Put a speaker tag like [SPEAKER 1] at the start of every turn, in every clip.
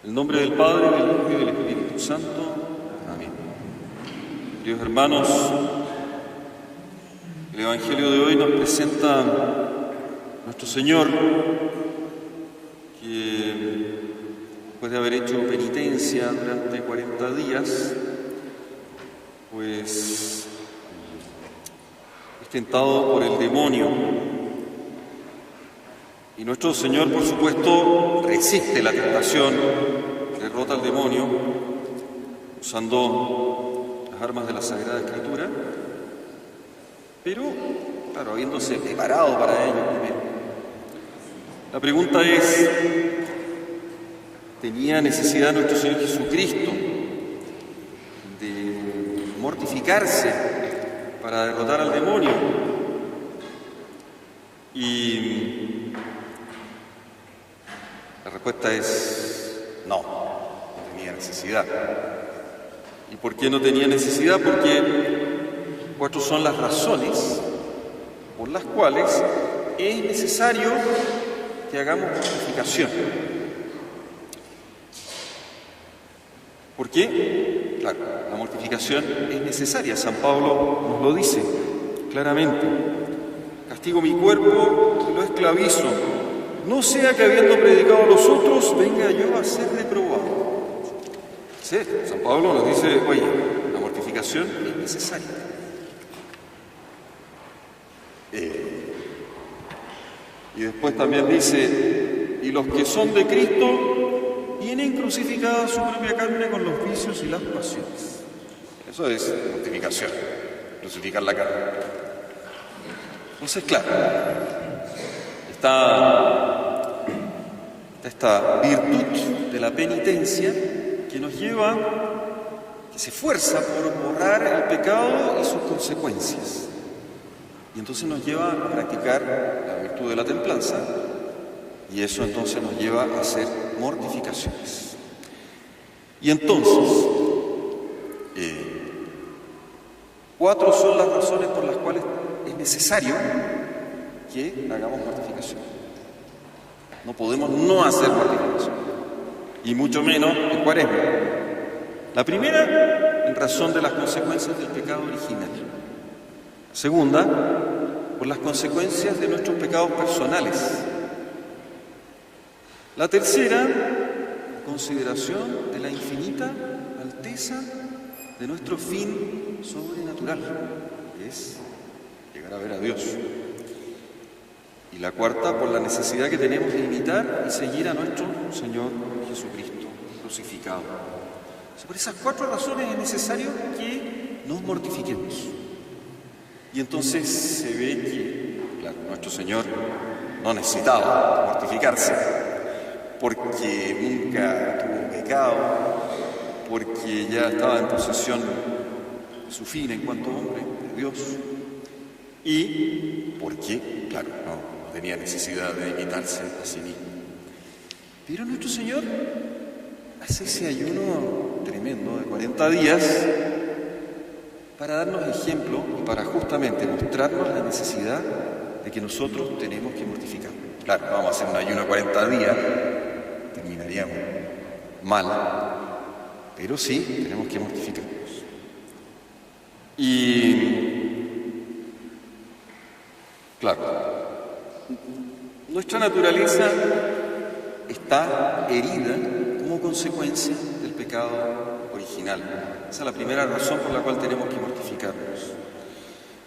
[SPEAKER 1] En el nombre del Padre, del Hijo y del Espíritu Santo. Amén. Queridos hermanos, el Evangelio de hoy nos presenta a nuestro Señor, que después de haber hecho penitencia durante 40 días, pues es tentado por el demonio. Y nuestro Señor, por supuesto, resiste la tentación, derrota al demonio, usando las armas de la Sagrada Escritura, pero, claro, habiéndose preparado para ello primero. La pregunta es, ¿tenía necesidad nuestro Señor Jesucristo de mortificarse para derrotar al demonio? Y la respuesta es no tenía necesidad. ¿Y por qué no tenía necesidad? Porque cuatro son las razones por las cuales es necesario que hagamos mortificación. ¿Por qué? Claro, la mortificación es necesaria. San Pablo nos lo dice claramente. Castigo mi cuerpo y lo esclavizo, no sea que habiendo predicado a los otros, venga yo a ser reprobado. Sí, San Pablo nos dice, oye, la mortificación es necesaria. Y después también dice, y los que son de Cristo tienen crucificada su propia carne con los vicios y las pasiones. Eso es mortificación, crucificar la carne. Entonces, claro, esta virtud de la penitencia que nos lleva, que se esfuerza por borrar el pecado y sus consecuencias. Y entonces nos lleva a practicar la virtud de la templanza, y eso entonces nos lleva a hacer mortificaciones. Y entonces, cuatro son las razones por las cuales es necesario que hagamos mortificación. No podemos no hacer mortificación, y mucho menos en Cuaresma. La primera, en razón de las consecuencias del pecado original. La segunda, por las consecuencias de nuestros pecados personales. La tercera, en consideración de la infinita alteza de nuestro fin sobrenatural, que es llegar a ver a Dios. Y la cuarta, por la necesidad que tenemos de imitar y seguir a nuestro Señor Jesucristo crucificado. Por esas cuatro razones es necesario que nos mortifiquemos. Y entonces se ve que, claro, nuestro Señor no necesitaba mortificarse, porque nunca tuvo pecado, porque ya estaba en posesión de su fin en cuanto hombre de Dios, y porque, claro, no tenía necesidad de imitarse a sí mismo. Pero nuestro Señor hace ese ayuno tremendo de 40 días para darnos ejemplo y para justamente mostrarnos la necesidad de que nosotros tenemos que mortificarnos. Claro, vamos a hacer un ayuno de 40 días, terminaríamos mal, pero sí tenemos que mortificarnos. Y, claro, nuestra naturaleza está herida como consecuencia del pecado original. Esa es la primera razón por la cual tenemos que mortificarnos.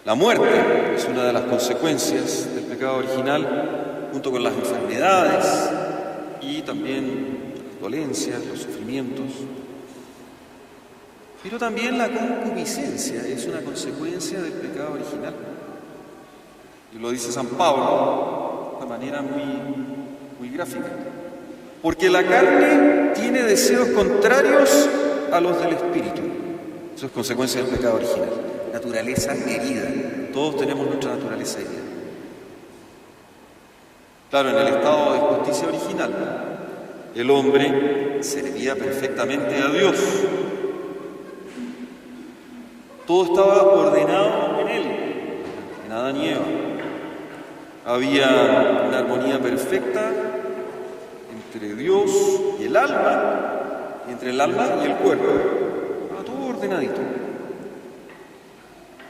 [SPEAKER 1] La muerte es una de las consecuencias del pecado original, junto con las enfermedades y también las dolencias, los sufrimientos. Pero también la concupiscencia es una consecuencia del pecado original. Y lo dice San Pablo de manera muy gráfica. Porque la carne tiene deseos contrarios a los del espíritu. Eso es consecuencia del pecado original. Naturaleza herida. Todos tenemos nuestra naturaleza herida. Claro, en el estado de justicia original, el hombre servía perfectamente a Dios. Todo estaba ordenado en él, en Adán y Eva. Había una armonía perfecta entre Dios y el alma, y entre el alma y el cuerpo. Va todo ordenadito.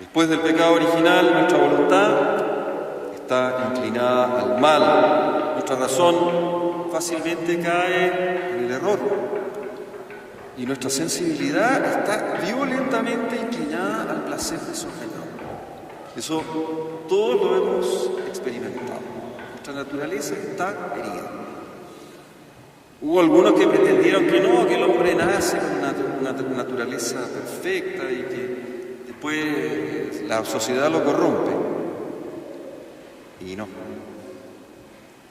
[SPEAKER 1] Después del pecado original, nuestra voluntad está inclinada al mal. Nuestra razón fácilmente cae en el error. Y nuestra sensibilidad está violentamente inclinada al placer desordenado. Eso todos lo hemos experimentado. Nuestra naturaleza está herida. Hubo algunos que pretendieron que no, que el hombre nace con una naturaleza perfecta y que después la sociedad lo corrompe. Y no.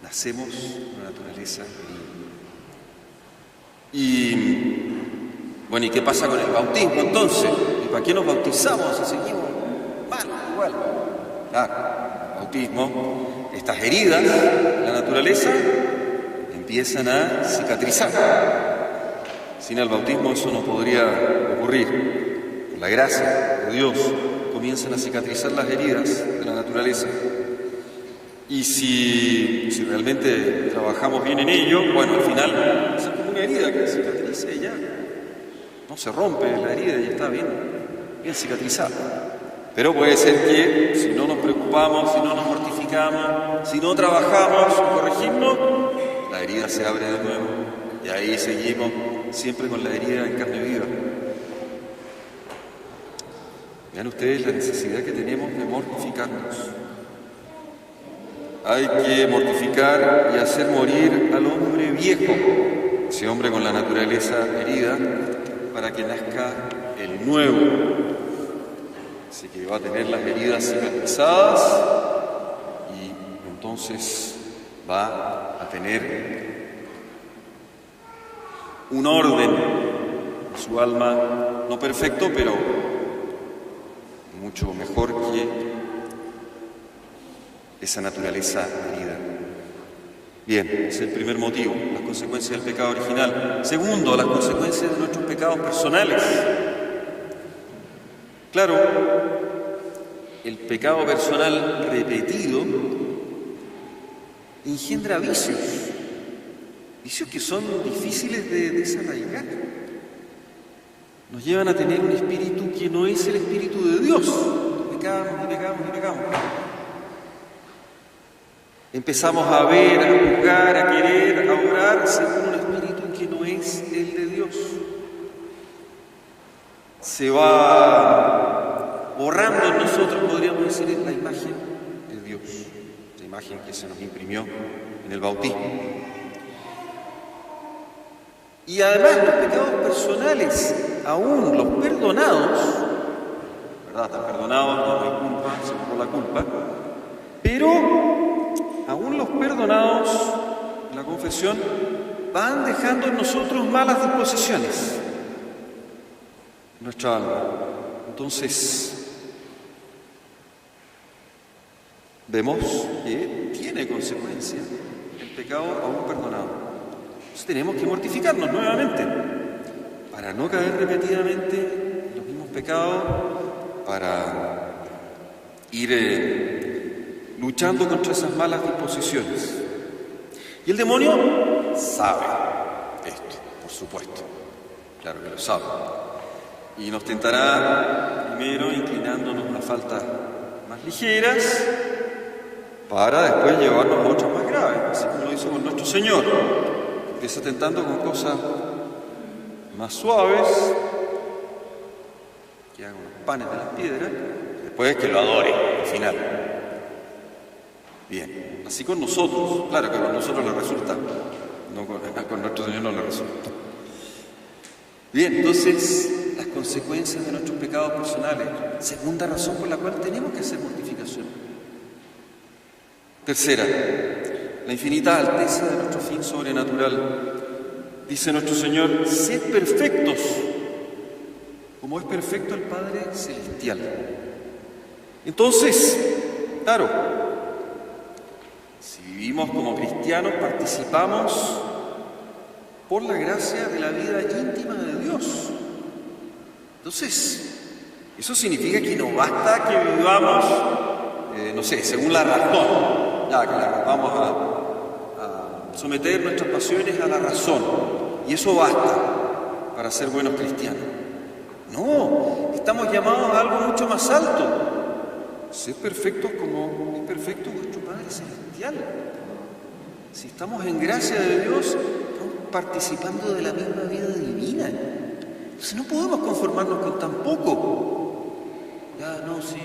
[SPEAKER 1] Nacemos con una naturaleza herida. Y bueno, ¿y qué pasa con el bautismo entonces? ¿Y para qué nos bautizamos si seguimos mal, igual? Claro, el bautismo, estas heridas, la naturaleza, empiezan a cicatrizar. Sin el bautismo eso no podría ocurrir. Por la gracia de Dios comienzan a cicatrizar las heridas de la naturaleza. Y si realmente trabajamos bien en ello, bueno, al final es como una herida que cicatriza y ya. No se rompe la herida y está bien cicatrizada. Pero puede ser que si no nos preocupamos, si no nos mortificamos, si no trabajamos en corregirnos, la herida se abre de nuevo y ahí seguimos siempre con la herida en carne viva. Vean ustedes la necesidad que tenemos de mortificarnos. Hay que mortificar y hacer morir al hombre viejo, ese hombre con la naturaleza herida, para que nazca el nuevo. Así que va a tener las heridas cicatrizadas y entonces va a tener un orden en su alma, no perfecto, pero mucho mejor que esa naturaleza herida. Bien, ese es el primer motivo, las consecuencias del pecado original. Segundo, las consecuencias de nuestros pecados personales. Claro, el pecado personal repetido engendra vicios que son difíciles de desarraigar. Nos llevan a tener un espíritu que no es el espíritu de Dios. Pecamos y pecamos y pecamos. Empezamos a ver, a juzgar, a querer, a orar según un espíritu que no es el de Dios. Se va borrando en nosotros, podríamos decir, la imagen de Dios, la imagen que se nos imprimió en el bautismo. Y además los pecados personales, aún los perdonados, ¿verdad? Están perdonados, no hay culpa, se borró la culpa, pero aún los perdonados, la confesión, van dejando en nosotros malas disposiciones en nuestra alma. Entonces, vemos que tiene consecuencias el pecado aún perdonado. Entonces tenemos que mortificarnos nuevamente para no caer repetidamente en los mismos pecados, para ir luchando contra esas malas disposiciones. Y el demonio sabe esto, por supuesto, claro que lo sabe. Y nos tentará primero inclinándonos a faltas más ligeras para después llevarnos a otras más graves, así como lo hizo con nuestro Señor. Empieza tentando con cosas más suaves, que hagan los panes de las piedras, después que lo adore al final. Bien, así con nosotros, claro que con nosotros le resulta, con nuestro Señor no le resulta. Bien, entonces, las consecuencias de nuestros pecados personales, segunda razón por la cual tenemos que hacer mortificación. Tercera, la infinita alteza de nuestro fin sobrenatural. Dice nuestro Señor, sed perfectos, como es perfecto el Padre Celestial. Entonces, claro, si vivimos como cristianos, participamos por la gracia de la vida íntima de Dios. Entonces, eso significa que no basta que vivamos, no sé, según la razón, ya que la vamos a someter nuestras pasiones a la razón, y eso basta para ser buenos cristianos. No, estamos llamados a algo mucho más alto. Ser perfectos como es perfecto vuestro Padre Celestial. Si estamos en gracia de Dios, estamos participando de la misma vida divina. Entonces no podemos conformarnos con tan poco. Ya, no, sí,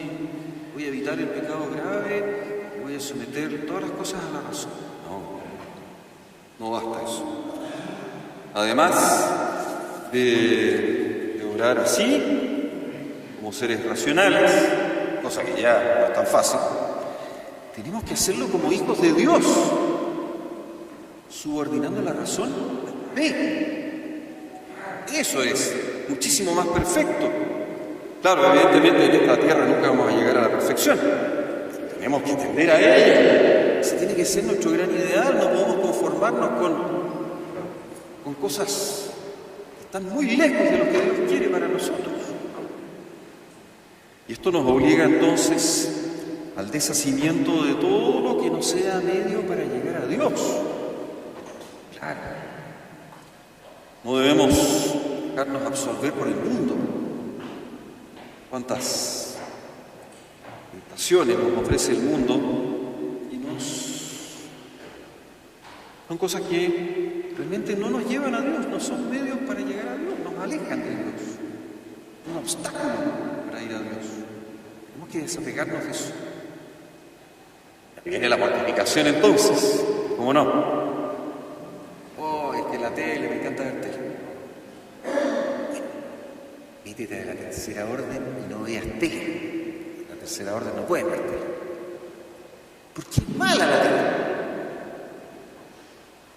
[SPEAKER 1] voy a evitar el pecado grave, voy a someter todas las cosas a la razón. No basta eso. Además de orar así, como seres racionales, cosa que ya no es tan fácil, tenemos que hacerlo como hijos de Dios, subordinando la razón a la fe. Eso es muchísimo más perfecto. Claro, evidentemente en esta tierra nunca vamos a llegar a la perfección. Tenemos que tender a ella. Ese tiene que ser nuestro gran ideal. No podemos conformarnos con cosas que están muy lejos de lo que Dios quiere para nosotros. Y esto nos obliga entonces al deshacimiento de todo lo que no sea medio para llegar a Dios. Claro. No debemos dejarnos absorber por el mundo. ¿Cuántas tentaciones nos ofrece el mundo? Y son cosas que realmente no nos llevan a Dios, no son medios para llegar a Dios, nos alejan de Dios. Un obstáculo para ir a Dios. Tenemos que desapegarnos de eso. Viene la mortificación entonces, ¿cómo no? Oh, es que la tele, me encanta ver tele. Métete a la tercera orden y no veas tele. La tercera orden no puede ver tele. Porque es mala la tele.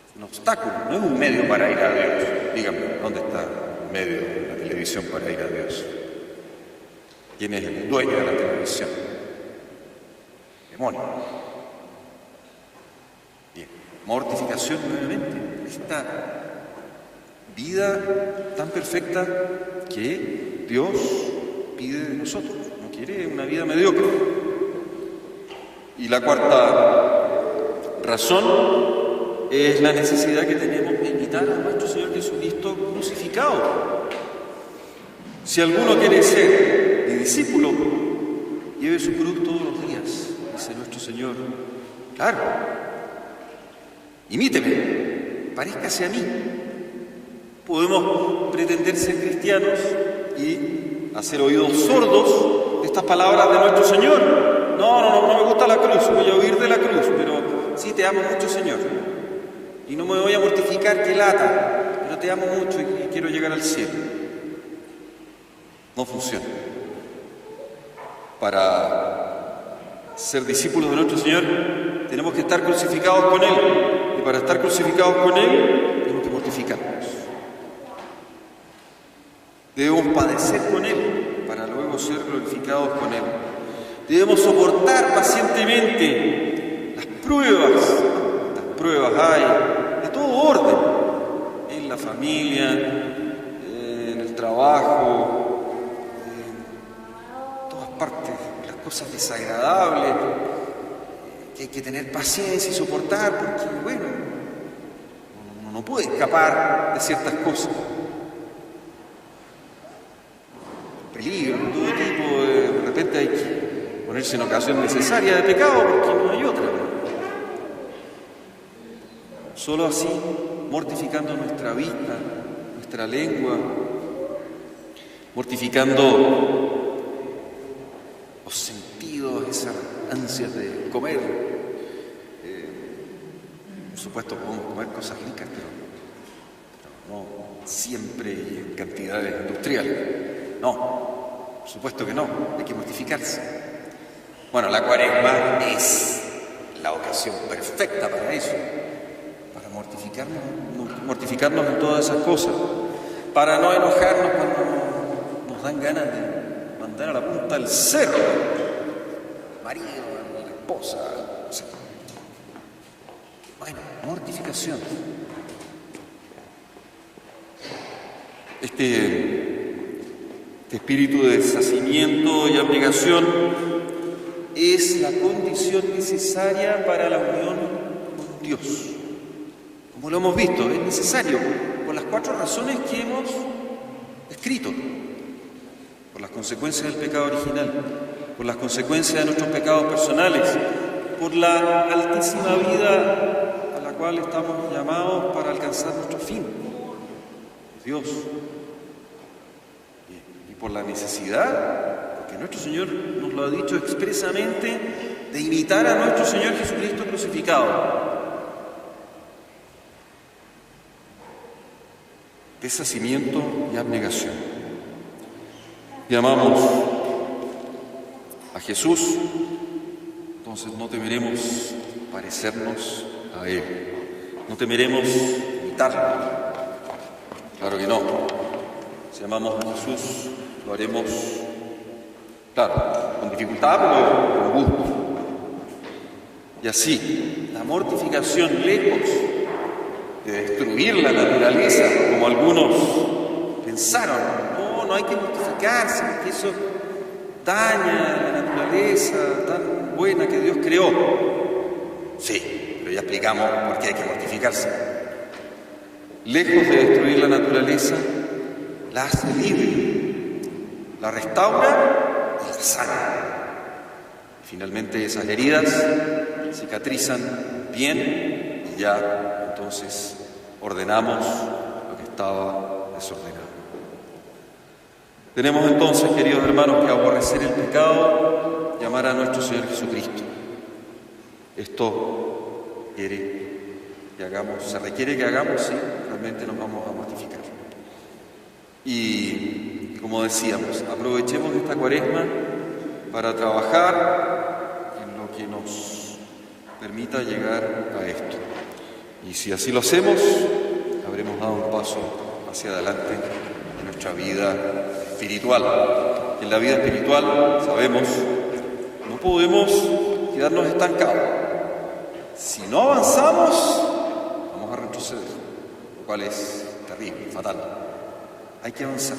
[SPEAKER 1] Es un obstáculo, no es un medio para ir a Dios. Díganme, ¿dónde está el medio de la televisión para ir a Dios? ¿Quién es el dueño de la televisión? Demonio. Bien, mortificación nuevamente. Esta vida tan perfecta que Dios pide de nosotros. No quiere una vida mediocre. Y la cuarta razón es la necesidad que tenemos de imitar a nuestro Señor Jesucristo crucificado. Si alguno quiere ser mi discípulo, lleve su cruz todos los días, dice nuestro Señor. Claro, imíteme, parezcase a mí. Podemos pretender ser cristianos y hacer oídos sordos de estas palabras de nuestro Señor. No me gusta la cruz, voy a huir de la cruz, pero sí te amo mucho, Señor. Y no me voy a mortificar, que lata, pero te amo mucho y quiero llegar al cielo. No funciona. Para ser discípulos de nuestro Señor tenemos que estar crucificados con Él. Y para estar crucificados con Él tenemos que mortificarnos. Debemos padecer con Él para luego ser glorificados con Él. Debemos soportar pacientemente las pruebas. Las pruebas hay de todo orden. En la familia, en el trabajo, en todas partes. Las cosas desagradables. Que hay que tener paciencia y soportar porque, bueno, uno no puede escapar de ciertas cosas. Peligro, todo tipo, de repente hay que ponerse en ocasión necesaria de pecado porque no hay otra. Solo así, mortificando nuestra vista, nuestra lengua, mortificando los sentidos, esas ansias de comer. Por supuesto podemos comer cosas ricas, pero no siempre en cantidades industriales. No, por supuesto que no, hay que mortificarse. Bueno, la Cuaresma es la ocasión perfecta para eso, para mortificarnos en todas esas cosas, para no enojarnos cuando nos dan ganas de mandar a la punta del cerro al marido, a la esposa, o sea. Bueno, mortificación. Este espíritu de deshacimiento y abnegación es la condición necesaria para la unión con Dios. Como lo hemos visto, es necesario por las 4 razones que hemos escrito. Por las consecuencias del pecado original, por las consecuencias de nuestros pecados personales, por la altísima vida a la cual estamos llamados para alcanzar nuestro fin, Dios. Y por la necesidad, porque nuestro Señor nos lo ha dicho expresamente, de imitar a nuestro Señor Jesucristo crucificado. Deshacimiento y abnegación. Llamamos a Jesús, entonces no temeremos parecernos a Él, no temeremos imitarlo. Claro que no. Si amamos a Jesús, lo haremos, claro, con dificultad, pero con gusto. Y así, la mortificación, lejos de destruir la naturaleza, como algunos pensaron, no hay que mortificarse, porque eso daña la naturaleza tan buena que Dios creó. Sí, pero ya explicamos por qué hay que mortificarse. Lejos de destruir la naturaleza, la hace libre, la restaura y la sana. Finalmente esas heridas cicatrizan bien y ya entonces ordenamos lo que estaba desordenado. Tenemos entonces, queridos hermanos, que aborrecer el pecado, llamar a nuestro Señor Jesucristo. Esto se requiere que hagamos, sí, realmente nos vamos a mortificar. Y como decíamos, aprovechemos esta Cuaresma para trabajar en lo que nos permita llegar a esto. Y si así lo hacemos, habremos dado un paso hacia adelante en nuestra vida espiritual. En la vida espiritual, sabemos, no podemos quedarnos estancados. Si no avanzamos, vamos a retroceder, lo cual es terrible, fatal. Hay que avanzar,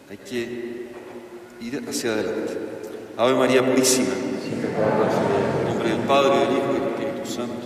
[SPEAKER 1] hay que ir hacia adelante. Ave María Purísima, en nombre del Padre, del Hijo y del Espíritu Santo.